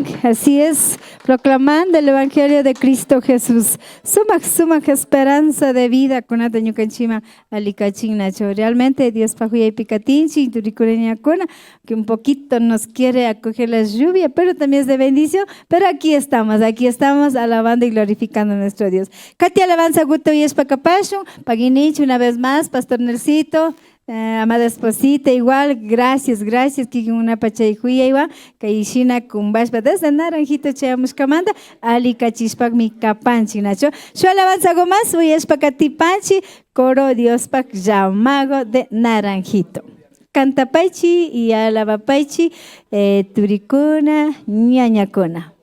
Amén. Así es, proclamando el Evangelio de Cristo Jesús. Sumak esperanza de vida con ataño canchima alicachín nacho. Realmente Dios pajuya y picatinchi, turicurenia cona, que un poquito nos quiere acoger la lluvia, pero también es de bendición. Pero aquí estamos alabando y glorificando a nuestro Dios. Katia alabanza gusto y es pacapasho, paguinicho una vez más, Pastor Nercito. Amada esposita, igual, gracias, que una pachayjuya iba, kaishina kumbashpa, desde Naranjito cheamos camanda, ali cachispak mi capanchi, nacho. Yo alabanza algo más, hoy es pacatipanchi, coro Dios pak llamago de Naranjito. Cantapaichi y alabapaichi, turicuna, ñañacuna.